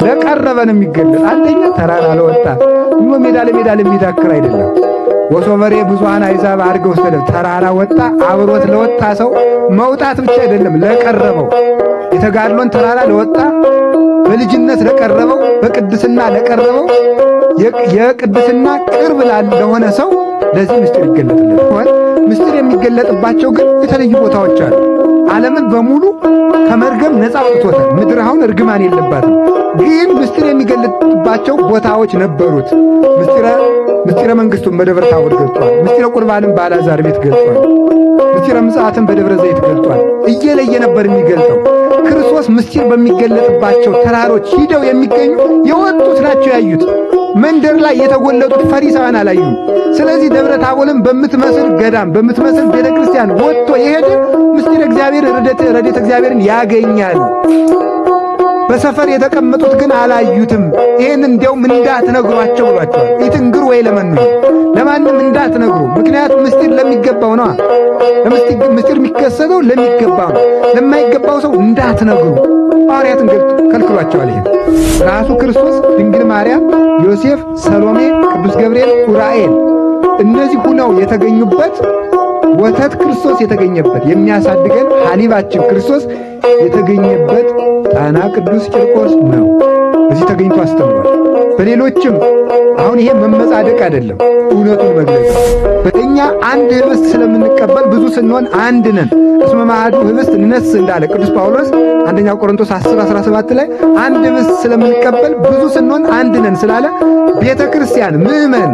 ለቀረበን የሚገለጥ አንደኛ ተራራ ለወጣ ሜዳ ለሜዳ ለሚዳክር አይደለም። ወሶበሬ ብዙሃን አሕዛብ አድርገው ወሰደው። ተራራ ወጣ አብሮት ለወጣ ሰው መውጣት ብቻ አይደለም፣ ለቀረበው የተጋድሎን ተራራ ለወጣ በልጅነት ለቀረበው በቅድስና ለቀረበው የቅድስና ቅርብ ለሆነ ሰው ለዚህ ምስጢር ይገለጥለታል። ምስጢር የሚገለጥባቸው ግን የተለዩ ቦታዎች አሉ። ዓለምን በሙሉ ከመርገም ነፃ አውጥቶታል። ምድር አሁን እርግማን የለባትም። ግን ምስጢር የሚገለጥባቸው ቦታዎች ነበሩት። ምስጢረ መንግሥቱን በደብረ ታቦር ገልጧል። ምስጢረ ቁርባንን በአልዓዛር ቤት ገልጧል። ምስጢረ ምጽአትን በደብረ ዘይት ገልጧል። እየለየ ነበር የሚገልጠው። ክርስቶስ ምስጢር በሚገለጥባቸው ተራሮች ሂደው የሚገኙ የወጡት ናቸው ያዩት። መንደር ላይ የተጎለጡት ፈሪሳውያን አላዩም። ስለዚህ ደብረ ታቦርን በምትመስል ገዳም በምትመስል ቤተ ክርስቲያን ወጥቶ የሄደ ምስጢረ እግዚአብሔር ረድኤተ እግዚአብሔርን ያገኛል። በሰፈር የተቀመጡት ግን አላዩትም። ይህን እንዲያውም እንዳትነግሯቸው ብሏቸዋል። ኢትንግሩ ወይ ለመኑ ለማንም እንዳትነግሩ። ምክንያቱም ምስጢር ለሚገባው ነው። ምስጢር የሚከሰተው ለሚገባው ነው። ለማይገባው ሰው እንዳትነግሩ ሐዋርያትን ከልክሏቸዋል። ይሄ ራሱ ክርስቶስ፣ ድንግል ማርያም፣ ዮሴፍ፣ ሰሎሜ፣ ቅዱስ ገብርኤል፣ ኡራኤል እነዚህ ሁነው የተገኙበት ወተት ክርስቶስ የተገኘበት የሚያሳድገን ሐሊባችን ክርስቶስ የተገኘበት ጣና ቅዱስ ቂርቆስ ነው። እዚህ ተገኝቶ አስተምሯል። በሌሎችም አሁን ይሄ መመጻደቅ አይደለም፣ እውነቱን መግለጽ። በእኛ አንድ ህብስት ስለምንቀበል ብዙ ስንሆን አንድ ነን። እስመ ማዕዱ ህብስት ንነስ እንዳለ ቅዱስ ጳውሎስ አንደኛ ቆሮንቶስ 10:17 ላይ አንድ ህብስት ስለምንቀበል ብዙ ስንሆን አንድ ነን ስላለ ቤተ ክርስቲያን ምእመን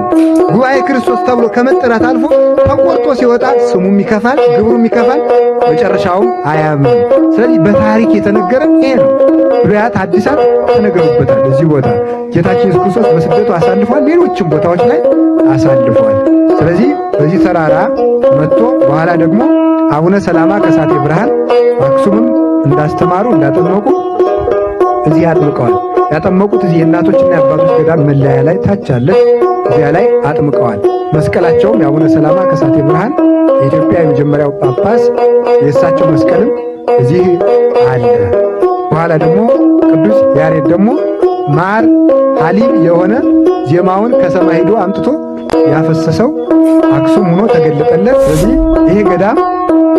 ጉባኤ ክርስቶስ ተብሎ ከመጠራት አልፎ ተቆርጦ ሲወጣ ስሙም ይከፋል፣ ግብሩም ይከፋል፣ መጨረሻውም አያምንም። ስለዚህ በታሪክ የተነገረ ይሄ ነው። ብሉያት ሐዲሳት ተነገሩበታል። እዚህ ቦታ ጌታችን ኢየሱስ ክርስቶስ በስደቱ አሳልፏል፣ ሌሎችም ቦታዎች ላይ አሳልፏል። ስለዚህ በዚህ ተራራ መጥቶ በኋላ ደግሞ አቡነ ሰላማ ከሳቴ ብርሃን አክሱምም እንዳስተማሩ እንዳጠመቁ እዚህ አጥምቀዋል። ያጠመቁት እዚህ የእናቶችና የአባቶች ገዳም መለያ ላይ ታች አለች፣ እዚያ ላይ አጥምቀዋል። መስቀላቸውም የአቡነ ሰላማ ከሳቴ ብርሃን የኢትዮጵያ የመጀመሪያው ጳጳስ የእሳቸው መስቀልም እዚህ አለ። በኋላ ደግሞ ቅዱስ ያሬድ ደግሞ ማር ሐሊብ የሆነ ዜማውን ከሰማይ ሄዶ አምጥቶ ያፈሰሰው አክሱም ሆኖ ተገለጠለት። ስለዚህ ይሄ ገዳም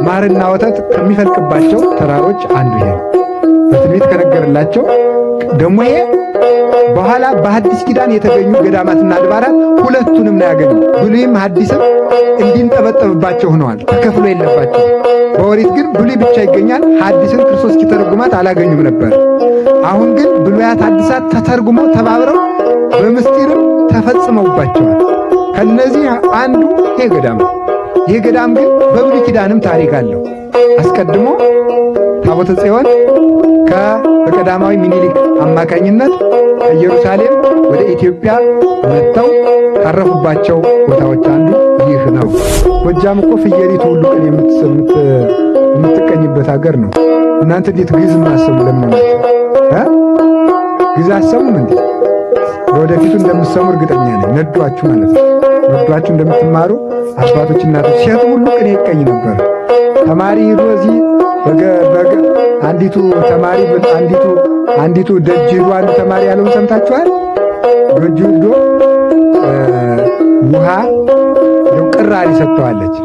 ማርና ወተት ከሚፈልቅባቸው ተራሮች አንዱ ይሄ ነው። በትንቢት ከነገረላቸው ደግሞ ይሄ በኋላ በሐዲስ ኪዳን የተገኙ ገዳማትና አድባራት ሁለቱንም ነው ያገኙ። ብሉይም ሐዲስም እንዲንጠበጠብባቸው ሆነዋል፣ ተከፍሎ የለባቸው። በኦሪት ግን ብሉይ ብቻ ይገኛል። ሐዲስን ክርስቶስ እስኪተረጉማት አላገኙም ነበር። አሁን ግን ብሉያት ሐዲሳት ተተርጉመው ተባብረው በምስጢርም ተፈጽመውባቸዋል። ከነዚህ አንዱ ይሄ ገዳም ነው። ይሄ ገዳም ግን በብሉይ ኪዳንም ታሪክ አለው። አስቀድሞ ታቦተ ጽዮን በቀዳማዊ ሚኒሊክ አማካኝነት ከኢየሩሳሌም ወደ ኢትዮጵያ መጥተው ካረፉባቸው ቦታዎች አንዱ ይህ ነው። ጎጃም እኮ ፍየሪቱ ሁሉ ቀን የምትቀኝበት ሀገር ነው። እናንተ እንዴት ግዕዝ ማሰሙ? ለምን ግዕዝ አሰሙም እንዴ? ወደፊቱ እንደምትሰሙ እርግጠኛ ነኝ። ነዷችሁ ማለት ነው። ነዷችሁ እንደምትማሩ አባቶች፣ እናቶች፣ ሴት ሁሉ ቀን ይቀኝ ነበር። ተማሪ ሄዶ እዚህ አንዲቱ ደጅ ሄዶ አንዱ ተማሪ ያለውን ሰምታችኋል? ደጅ ሄዶ ውሃ ቅራሪ ሰጥተዋለች።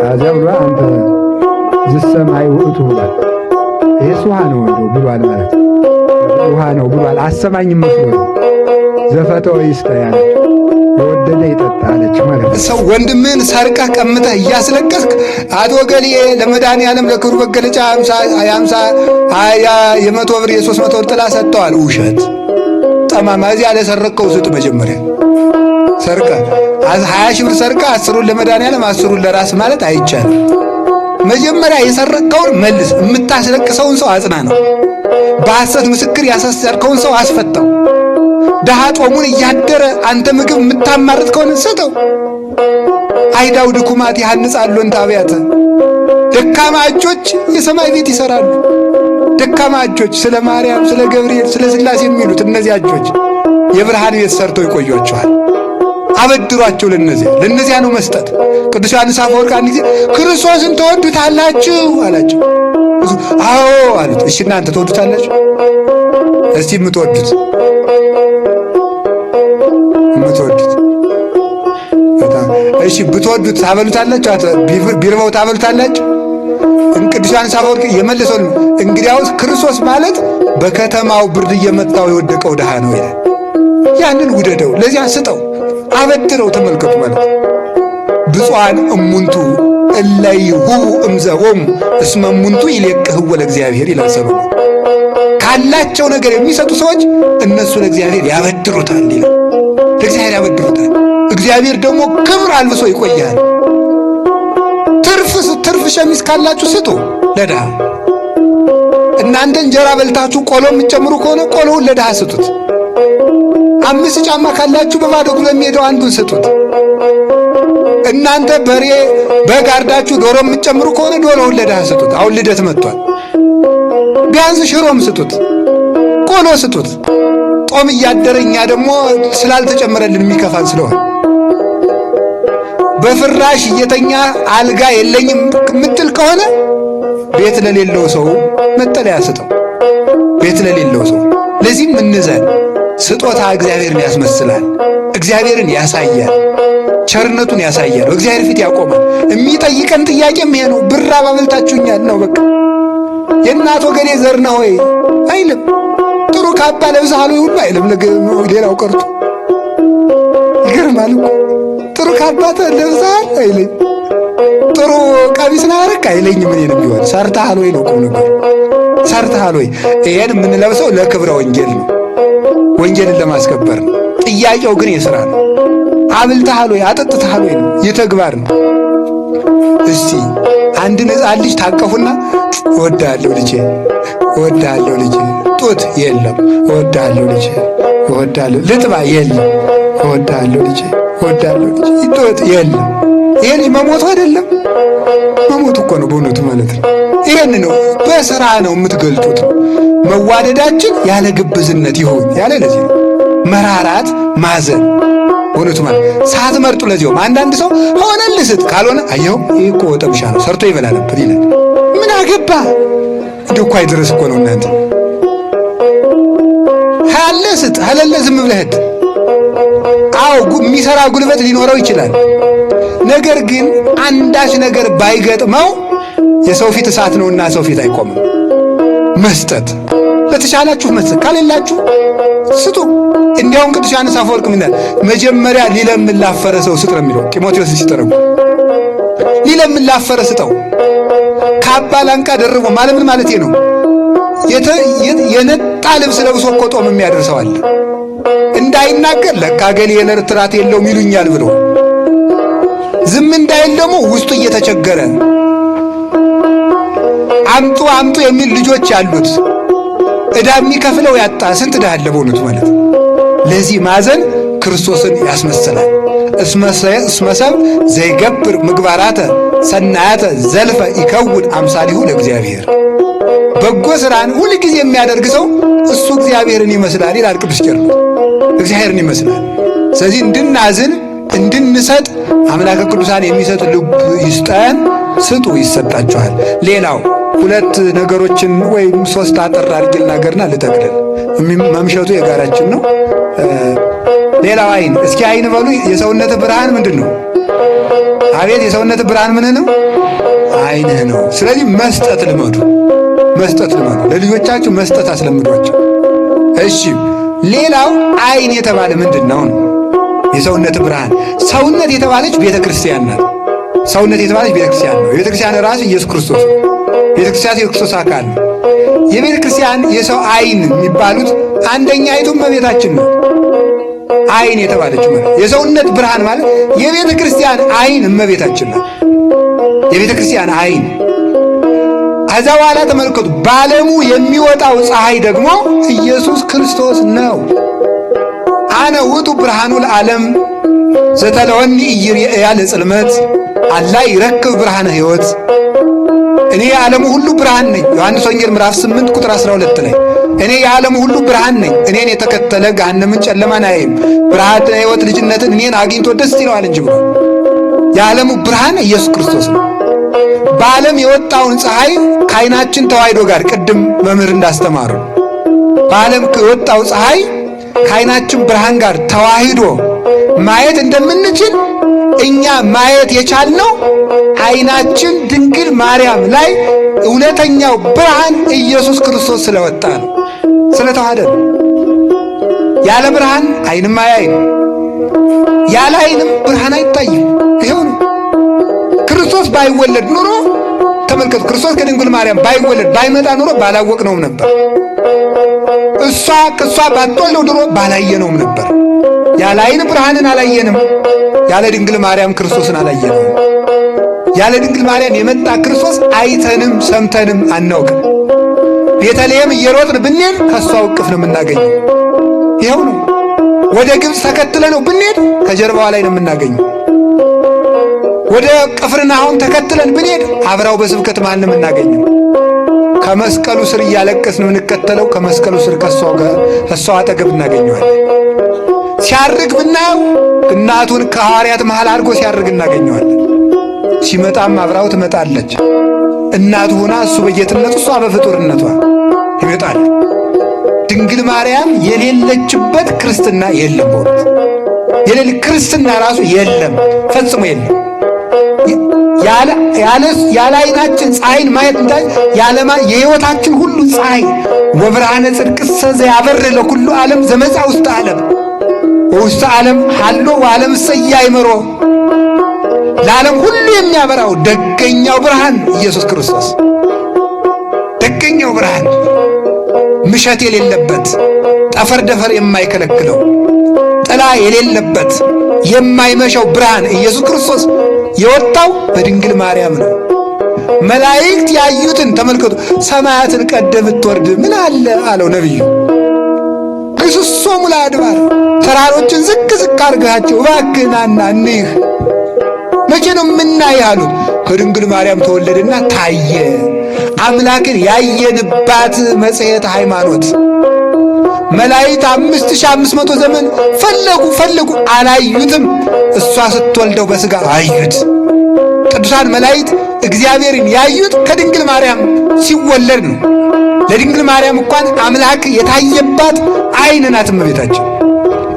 አዚያ ብሎ አንተ ዝሰማይ ውእቱ ብሏል። ይሄስ ውሃ ነው ብሏል ማለት ውሃ ነው ብሏል። አሰማኝም መስሎ ነው። ዘፈተው ይስጠያለች፣ የወደደ ይጠጣ አለች ማለት ነው። ሰው ወንድምህን ሰርቀህ ቀምተህ እያስለቀስክ አቶ ገሌ ለመድኃኒዓለም ለክብሩ መገለጫ 100 ብር የ300 ብር ጥላ ሰጥተዋል። ውሸት ጠማማ። እዚያ ለሰረቀው ስጥ። መጀመሪያ ሰርቀ 20 ሺህ ብር ሰርቀ 10ሩን ለመድኃኒዓለም 10ሩን ለራስ ማለት አይቻልም። መጀመሪያ የሰረቀውን መልስ። የምታስለቅሰውን ሰው አጽና ነው። በሐሰት ምስክር ያሳሰርከውን ሰው አስፈታው። ድሃ ጦሙን እያደረ አንተ ምግብ የምታማርጥ ከሆነ ሰጠው። አይዳው ድኩማት ያንጻሉ እንተ አብያተ። ደካማ እጆች የሰማይ ቤት ይሰራሉ። ደካማ እጆች ስለ ማርያም፣ ስለ ገብርኤል፣ ስለ ሥላሴ የሚሉት እነዚያ እጆች የብርሃን ቤት ሰርተው ይቆዩአቸዋል። አበድሯቸው። ለነዚያ ነው መስጠት። ቅዱስ ዮሐንስ አፈወርቅ አንድ ጊዜ ክርስቶስን ትወዱታላችሁ አላቸው። አዎ አሉት። እሺ እናንተ ትወዱታላችሁ? እስቲ የምትወዱት በጣም እሺ፣ ብትወዱት ታበሉታላችሁ? ቢርበው ታበሉታላችሁ? ቅዱስ ዮሐንስ አፈወርቅ የመለሰው እንግዲያውስ ክርስቶስ ማለት በከተማው ብርድ እየመታው የወደቀው ድሃ ነው ይላል። ያንን ውደደው፣ ለዚያ ስጠው፣ አበድረው። ተመልከቱ ማለት ብፁዓን እሙንቱ እለይሁ እምዘሆሙ እስመ እሙንቱ ይሌቅህዎ ለእግዚአብሔር ይላል ሰሎሞን። ካላቸው ነገር የሚሰጡ ሰዎች እነሱ ለእግዚአብሔር ያበድሩታል ይላል። ለእግዚአብሔር ያበድሩታል። እግዚአብሔር ደግሞ ክብር አልብሶ ይቆያል። ትርፍ ሸሚዝ ካላችሁ ስጡ ለድሃ። እናንተ እንጀራ በልታችሁ ቆሎ የምትጨምሩ ከሆነ ቆሎውን ለድሃ ስጡት። 5 ጫማ ካላችሁ በባዶ እግሩ ለሚሄደው አንዱን ስጡት። እናንተ በሬ በግ አርዳችሁ ዶሮ የምትጨምሩ ከሆነ ዶሮውን ለድሃ ስጡት። አሁን ልደት መጥቷል። ቢያንስ ሽሮም ስጡት፣ ቆሎ ስጡት። ጦም እያደረኛ ደግሞ ስላልተጨመረልን የሚከፋን ስለሆነ በፍራሽ እየተኛ አልጋ የለኝም የምትል ከሆነ ቤት ለሌለው ሰው መጠለያ ስጠው። ቤት ለሌለው ሰው ለዚህም እንዘን። ስጦታ እግዚአብሔርን ያስመስላል፣ እግዚአብሔርን ያሳያል፣ ቸርነቱን ያሳያል፣ እግዚአብሔር ፊት ያቆማል። የሚጠይቀን ጥያቄም ይሄ ነው። ብር አባብልታችሁኛል ነው በቃ። የእናት ወገኔ ዘር ነው ወይ አይልም። ጥሩ ካባ ለብሰሃል ወይ ሁሉ አይልም። ሌላው ቀርቶ ይገርማል እኮ ጥሩ ካባ ለብሰሃል አይለኝ። ጥሩ ቀሚስ ናረክ አይለኝም። እኔንም ቢሆን ሰርተሃል ወይ ነው ቁም ነገር። ሰርተሃል ወይ? ይሄን የምንለብሰው ለክብረ ወንጌል ነው፣ ወንጌልን ለማስከበር ነው። ጥያቄው ግን የሥራ ነው። አብልተሃል ወይ አጠጥተሃል ወይ ነው፣ የተግባር ነው። እስቲ አንድ ሕፃን ልጅ ታቀፉና እወድሃለሁ ልጄ፣ እወድሃለሁ ልጄ። ጡት የለም፣ እወድሃለሁ ልጄ፣ እወድሃለሁ። ልጥባ የለም፣ እወድሃለሁ ልጄ፣ እወድሃለሁ ልጄ። ጡት የለም። ይሄ ልጅ መሞቱ አይደለም? መሞቱ እኮ ነው በእውነቱ ማለት ነው። ይሄን ነው በሥራ ነው የምትገልጡት። መዋደዳችን ያለ ግብዝነት ይሁን ያለ ለዚህ ነው። መራራት ማዘን በእውነቱ ማለት ሳትመርጡ። ለዚያውም አንዳንድ ሰው ሆነልህ ስጥ፣ ካልሆነ አየው ይህ እኮ ጠብሻ ነው ሰርቶ ይበላ ነበር ይላል። ምን አገባ እንዲሁ እኮ አይደረስ እኮ ነው እናንተ። ካለ ስጥ፣ ከሌለ ዝም ብለህ ሂድ። አዎ የሚሰራ ጉልበት ሊኖረው ይችላል። ነገር ግን አንዳች ነገር ባይገጥመው የሰው ፊት እሳት ነውና ሰው ፊት አይቆምም። መስጠት ለተሻላችሁ መስጠት፣ ካሌላችሁ ስጡ። እንዲያውም ቅዱስ ዮሐንስ አፈወርቅ ምን ይላል? መጀመሪያ ሊለምን ላፈረ ሰው ስጥ ነው የሚለው ጢሞቴዎስ ሲተረጉ። ሊለምን ላፈረ ስጠው። ካባ ላንቃ ደርቦ ማለት ምን ማለት ነው? የነጣ ልብስ ለብሶ እኮ ጦም የሚያደርሰው አለ። እንዳይናገር ለካ ገሌ የዕለት ራት የለውም ይሉኛል ብሎ ዝም እንዳይል ደግሞ ውስጡ እየተቸገረ አምጡ አምጡ የሚል ልጆች ያሉት ዕዳ የሚከፍለው ያጣ ስንት ዕዳ አለ በእውነቱ ማለት ነው። ለዚህ ማዘን ክርስቶስን ያስመስላል። እስመ ሰብእ ዘይገብር ምግባራተ ሰናያተ ዘልፈ ይከውን አምሳሊሁ ለእግዚአብሔር። በጎ ሥራን ሁል ጊዜ የሚያደርግ ሰው እሱ እግዚአብሔርን ይመስላል ይላል ቅዱስ ቄርሎስ። እግዚአብሔርን ይመስላል። ስለዚህ እንድናዝን እንድንሰጥ አምላከ ቅዱሳን የሚሰጥ ልብ ይስጠን። ስጡ ይሰጣችኋል። ሌላው 2 ነገሮችን ወይም 3 አጠር አድርጌ ልናገርና ልጠቅልል። መምሸቱ የጋራችን ነው። ሌላው አይን። እስኪ አይን በሉ። የሰውነት ብርሃን ምንድን ነው? አቤት የሰውነት ብርሃን ምን ነው? አይንህ ነው። ስለዚህ መስጠት ልመዱ፣ መስጠት ልመዱ። ለልጆቻችሁ መስጠት አስለምዷቸው። እሺ ሌላው አይን የተባለ ምንድን ነው? የሰውነት ብርሃን። ሰውነት የተባለች ቤተ ክርስቲያን ናት። ሰውነት የተባለች ቤተ ክርስቲያን ነው። የቤተ ክርስቲያን ራስ ኢየሱስ ክርስቶስ ነው። ቤተ ክርስቲያን የክርስቶስ አካል ነው። የቤተ ክርስቲያን የሰው አይን የሚባሉት አንደኛ አይቱ እመቤታችን ነው። አይን የተባለች ማለት የሰውነት ብርሃን ማለት የቤተ ክርስቲያን አይን እመቤታችን ናት። የቤተ ክርስቲያን አይን። ከዛ በኋላ ተመልከቱ፣ በዓለሙ የሚወጣው ፀሐይ ደግሞ ኢየሱስ ክርስቶስ ነው። አነ ውእቱ ብርሃኑ ለዓለም ዘተለወኒ ኢይርኤያ ለጽልመት አላ ይረክብ ብርሃነ ሕይወት። እኔ የዓለሙ ሁሉ ብርሃን ነኝ። ዮሐንስ ወንጌል ምዕራፍ 8 ቁጥር 12 ላይ እኔ የዓለሙ ሁሉ ብርሃን ነኝ፣ እኔን የተከተለ ገሃነምን ጨለማን አያይም፣ ብርሃነ ሕይወት ልጅነትን እኔን አግኝቶ ደስ ይለዋል እንጂ ብሎ የዓለሙ ብርሃን ኢየሱስ ክርስቶስ ነው። በዓለም የወጣውን ፀሐይ ከዓይናችን ተዋሕዶ ጋር ቅድም መምህር እንዳስተማሩ በዓለም የወጣው ፀሐይ ከዓይናችን ብርሃን ጋር ተዋሂዶ ማየት እንደምንችል እኛ ማየት የቻልነው ዓይናችን ድንግል ማርያም ላይ እውነተኛው ብርሃን ኢየሱስ ክርስቶስ ስለወጣ ነው፣ ስለተዋሃደ ነው። ያለ ብርሃን ዓይንም አያይም፣ ያለ ዓይንም ብርሃን አይታይም። ይሄው ነው። ክርስቶስ ባይወለድ ኑሮ ተመልከቱ፣ ክርስቶስ ከድንግል ማርያም ባይወለድ ባይመጣ ኑሮ ባላወቅነውም ነበር። እሷ ከእሷ ባትወልደው ኑሮ ባላየነውም ነበር። ያለ ዓይን ብርሃንን አላየንም፣ ያለ ድንግል ማርያም ክርስቶስን አላየነውም። ያለ ድንግል ማርያም የመጣ ክርስቶስ አይተንም ሰምተንም አናውቅም። ቤተልሔም እየሮጥን ብንሄድ ከእሷ እቅፍ ነው የምናገኘው። ይኸው ነው። ወደ ግብፅ ተከትለ ነው ብንሄድ ከጀርባዋ ላይ ነው የምናገኘው። ወደ ቅፍርናሆም ተከትለን ብንሄድ አብራው በስብከት መሃል ነው የምናገኘው። ከመስቀሉ ስር እያለቀስን የምንከተለው ከመስቀሉ ስር ከእሷ አጠገብ እናገኘዋለን። ሲያርግ ብናየው እናቱን ከሐዋርያት መሃል አድርጎ ሲያርግ እናገኘዋለን። ሲመጣም አብራው ትመጣለች። እናቱ ሆና እሱ በጌትነቱ እሷ በፍጡርነቷ ይመጣል። ድንግል ማርያም የሌለችበት ክርስትና የለም። በእውነት የሌለ ክርስትና ራሱ የለም፣ ፈጽሞ የለም። ያለ ዓይናችን ፀሐይን ማየት እንታይ የሕይወታችን ሁሉ ፀሐይ ወብርሃነ ጽድቅ ሰዘ ያበር ለኩሉ ዓለም ዘመጻ ውስተ ዓለም ወውስተ ዓለም ሀሎ ወዓለም እሰየ አይመሮ ለዓለም ሁሉ የሚያበራው ደገኛው ብርሃን ኢየሱስ ክርስቶስ፣ ደገኛው ብርሃን ምሸት የሌለበት ጠፈር ደፈር የማይከለክለው ጥላ የሌለበት የማይመሸው ብርሃን ኢየሱስ ክርስቶስ የወጣው በድንግል ማርያም ነው። መላእክት ያዩትን ተመልከቱ። ሰማያትን ቀደ ብትወርድ ምን አለ አለው ነቢዩ። ግሱሶሙ ለአድባር ተራሮችን ዝቅ ዝቅ አድርጋቸው እባክህ ናና እንይህ። መቼ ነው የምናይህ አሉት። ከድንግል ማርያም ተወለደና ታየ። አምላክን ያየንባት መጽሔተ ሃይማኖት። መላእክት 5500 ዘመን ፈለጉ አላዩትም። እሷ ስትወልደው በሥጋ አዩት። ቅዱሳን መላእክት እግዚአብሔርን ያዩት ከድንግል ማርያም ሲወለድ ነው። ለድንግል ማርያም እንኳን አምላክ የታየባት ዓይን ናት እመቤታችን።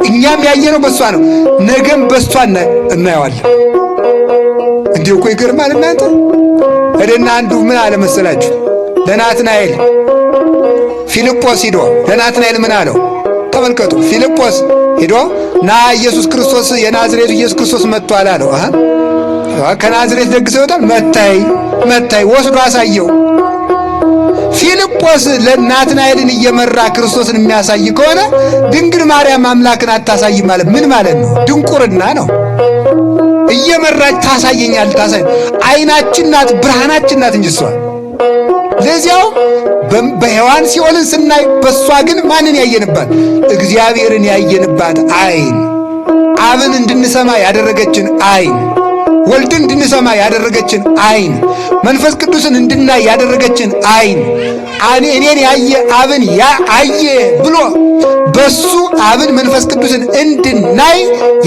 እኛም ያየነው በሷ ነው። ነገም በሷ እናየዋለን። እንዲሁ እኮ ይገርማል እናንተ። እደና አንዱ ምን አለ መሰላችሁ? ለናትናኤል ፊልጶስ ሂዶ ለናትናኤል ምን አለው? ተመልከቱ። ፊልጶስ ሂዶ ና ኢየሱስ ክርስቶስ የናዝሬቱ ኢየሱስ ክርስቶስ መጥቷል አለው። ከናዝሬት ደግ ሰው ይወጣል? መታይ ወስዶ አሳየው። ፊልጶስ ለናትናኤልን እየመራ ክርስቶስን የሚያሳይ ከሆነ ድንግል ማርያም አምላክን አታሳይ ማለት ምን ማለት ነው? ድንቁርና ነው። እየመራች ታሳየኛል። ዓይናችን ናት፣ ብርሃናችን ናት እንጂ እሷ ለዚያው በሔዋን ሲኦልን ስናይ በእሷ ግን ማንን ያየንባት? እግዚአብሔርን ያየንባት ዓይን፣ አብን እንድንሰማ ያደረገችን ዓይን፣ ወልድን እንድንሰማ ያደረገችን ዓይን፣ መንፈስ ቅዱስን እንድናይ ያደረገችን ዓይን፣ እኔን ያየ አብን አየ ብሎ በሱ አብን መንፈስ ቅዱስን እንድናይ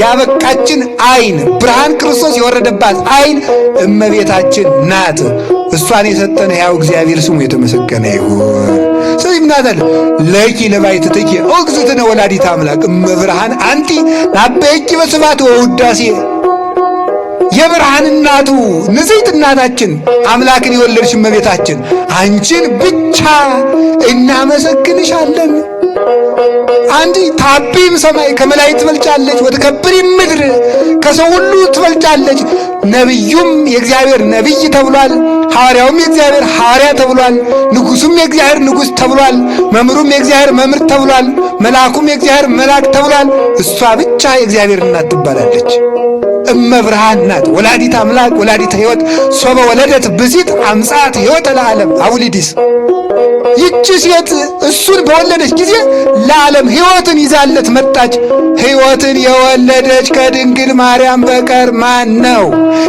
ያበቃችን ዓይን፣ ብርሃን ክርስቶስ የወረደባት ዓይን እመቤታችን ናት። እሷን የሰጠን ሕያው እግዚአብሔር ስሙ የተመሰገነ ይሁን። ስለዚህ ምናታል ለኪ ለባይትትኪ እግዝእትነ ወላዲተ አምላክ እመብርሃን አንቲ ናበይኪ በስብሐት ወውዳሴ። የብርሃን እናቱ ንጽሕት እናታችን አምላክን የወለድሽ እመቤታችን አንቺን ብቻ እናመሰግንሻለን። አንዲ ታቢም ሰማይ ከመላእክት ትበልጫለች፣ ወትከብሪም ምድር ከሰው ሁሉ ትበልጫለች። ነቢዩም የእግዚአብሔር ነቢይ ተብሏል። ሐዋርያውም የእግዚአብሔር ሐዋርያ ተብሏል። ንጉሡም የእግዚአብሔር ንጉሥ ተብሏል። መምህሩም የእግዚአብሔር መምህር ተብሏል። መልአኩም የእግዚአብሔር መልአክ ተብሏል። እሷ ብቻ የእግዚአብሔር እናት ትባላለች። እመብርሃን ናት። ወላዲት አምላክ ወላዲት ሕይወት ሶበ ወለደት ብእሲት አምጻት ሕይወተ ለዓለም አውሊዲስ። ይቺ ሴት እሱን በወለደች ጊዜ ለዓለም ሕይወትን ይዛለት መጣች። ሕይወትን የወለደች ከድንግል ማርያም በቀር ማን ነው?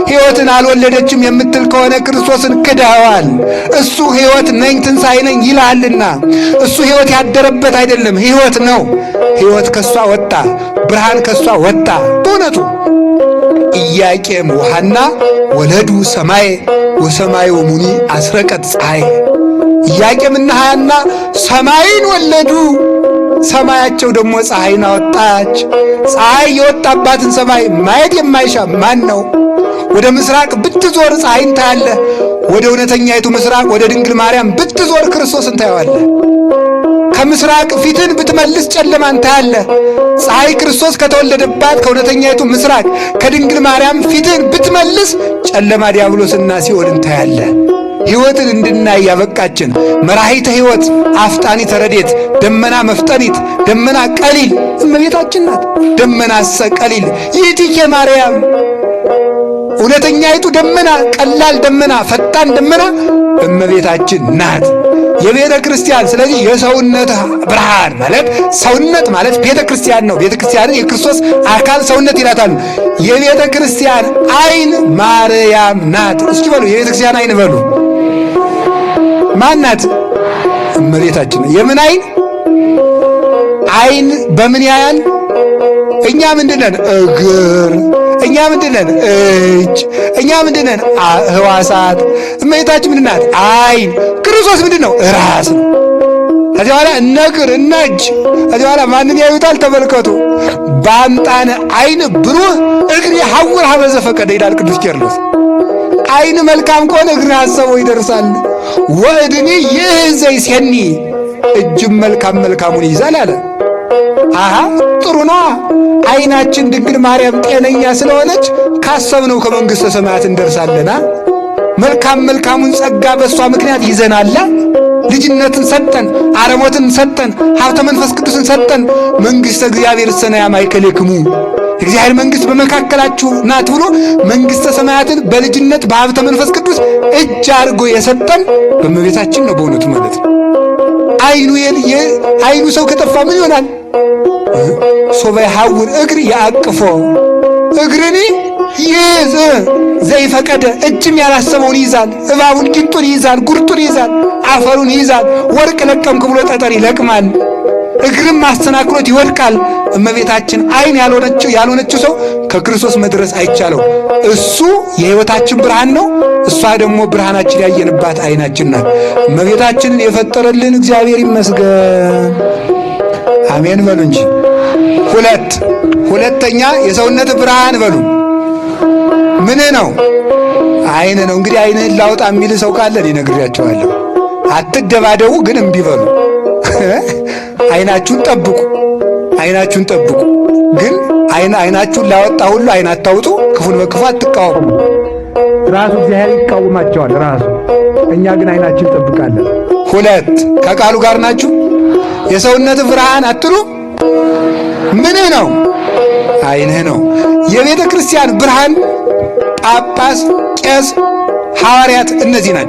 ሕይወትን አልወለደችም የምትል ከሆነ ክርስቶስን ክደዋል። እሱ ሕይወት ነኝ ትንሣኤ ነኝ ይላልና እሱ ሕይወት ያደረበት አይደለም፣ ሕይወት ነው። ሕይወት ከሷ ወጣ፣ ብርሃን ከሷ ወጣ። በእውነቱ ኢያቄም ወሐና ወለዱ ሰማይ ወሰማዩ ሙኒ አስረቀት ፀሐይ። ኢያቄምና ሐና ሰማይን ወለዱ። ሰማያቸው ደግሞ ፀሐይን አወጣች። ፀሐይ የወጣባትን ሰማይ ማየት የማይሻ ማን ነው? ወደ ምስራቅ ብትዞር ፀሐይን ታያለህ። ወደ እውነተኛይቱ ምስራቅ ወደ ድንግል ማርያም ብትዞር ክርስቶስን ታየዋለህ። ከምስራቅ ፊትን ብትመልስ ጨለማን ታያለህ። ፀሐይ ክርስቶስ ከተወለደባት ከእውነተኛይቱ ምስራቅ ከድንግል ማርያም ፊትን ብትመልስ ጨለማ ዲያብሎስና ሲኦልን ታያለህ። ሕይወትን እንድናይ ያበቃችን መራሒተ ሕይወት አፍጣኒተ ረድኤት ደመና መፍጠኒት ደመና ቀሊል እመቤታችን ናት። ደመናሰ ቀሊል ይእቲኬ ማርያም፣ እውነተኛይቱ ደመና፣ ቀላል ደመና፣ ፈጣን ደመና እመቤታችን ናት። የቤተ ክርስቲያን ስለዚህ የሰውነት ብርሃን ማለት ሰውነት ማለት ቤተ ክርስቲያን ነው። ቤተ ክርስቲያንን የክርስቶስ አካል ሰውነት ይላታሉ። የቤተ ክርስቲያን ዓይን ማርያም ናት። እስኪ በሉ የቤተ ክርስቲያን ዓይን በሉ። ማን ናት? እመቤታችን። የምን ዓይን? ዓይን በምን ያያል? እኛ ምንድነን? እግር። እኛ ምንድነን? እጅ። እኛ ምንድነን? ሕዋሳት። እመቤታችን ምንድናት? ዓይን። ክርስቶስ ምንድነው? ራስ ነው። ከዚህ በኋላ እነ እግር እነ እጅ ከዚህ በኋላ ማንን ያዩታል? ተመልከቱ። በአምጣነ ዓይን ብሩህ እግር ይሐውር ሀበ ዘፈቀደ ይላል ቅዱስ ቄርሎስ። ዓይን መልካም ከሆነ እግር አሰበው ይደርሳል። ወእድኒ ይእዘይ ሴኒ፣ እጅም መልካሙን ይይዛል አለ። አሃ ጥሩ ነዋ። ዓይናችን ድንግል ማርያም ጤነኛ ስለሆነች ካሰብነው ከመንግሥተ ሰማያት እንደርሳለና መልካሙን ጸጋ በእሷ ምክንያት ይዘናላ። ልጅነትን ሰጠን፣ አረሞትን ሰጠን፣ ሀብተ መንፈስ ቅዱስን ሰጠን። መንግሥተ እግዚአብሔር ሰናያ ማእከሌክሙ፣ እግዚአብሔር መንግሥት በመካከላችሁ ናት ብሎ መንግሥተ ሰማያትን በልጅነት በሀብተ መንፈስ ቅዱስ እጅ አድርጎ የሰጠን በእመቤታችን ነው በእውነቱ ማለት ነው። ዓይኑ ሰው ከጠፋ ምን ይሆናል? ሶበ ይሐውር እግር ያቅፎ እግርኒ ይዝ ዘይፈቀደ፣ እጅም ያላሰበውን ይይዛል። እባቡን ጊንጡን ይይዛል፣ ጉርጡን ይይዛል፣ አፈሩን ይይዛል። ወርቅ ለቀምክ ብሎ ጠጠር ይለቅማል። እግርም አስተናክሎት ይወድቃል። እመቤታችን ዓይን ያልሆነችው ሰው ከክርስቶስ መድረስ አይቻለው። እሱ የሕይወታችን ብርሃን ነው። እሷ ደግሞ ብርሃናችን ያየንባት ዓይናችን ናት። እመቤታችንን የፈጠረልን እግዚአብሔር ይመስገን። አሜን በሉ እንጂ። ሁለተኛ የሰውነት ብርሃን በሉ ምን ነው? ዓይን ነው። እንግዲህ ዓይንህን ላውጣ የሚል ሰው ካለ እኔ ነግሬያቸዋለሁ። አትደባደቡ፣ ግን እምቢ በሉ። ዓይናችሁን ጠብቁ። ግን ዓይናችሁን ላወጣ ሁሉ ዓይን አታውጡ። ክፉን በክፉ አትቃወሙ። ራሱ እግዚአብሔር ይቃወማቸዋል ራሱ። እኛ ግን ዓይናችን እንጠብቃለን። ከቃሉ ጋር ናችሁ። የሰውነት ብርሃን አትሉ ምንህ ነው? ዓይንህ ነው። የቤተ ክርስቲያን ብርሃን ጳጳስ፣ ቄስ፣ ሐዋርያት እነዚህ ናቸው።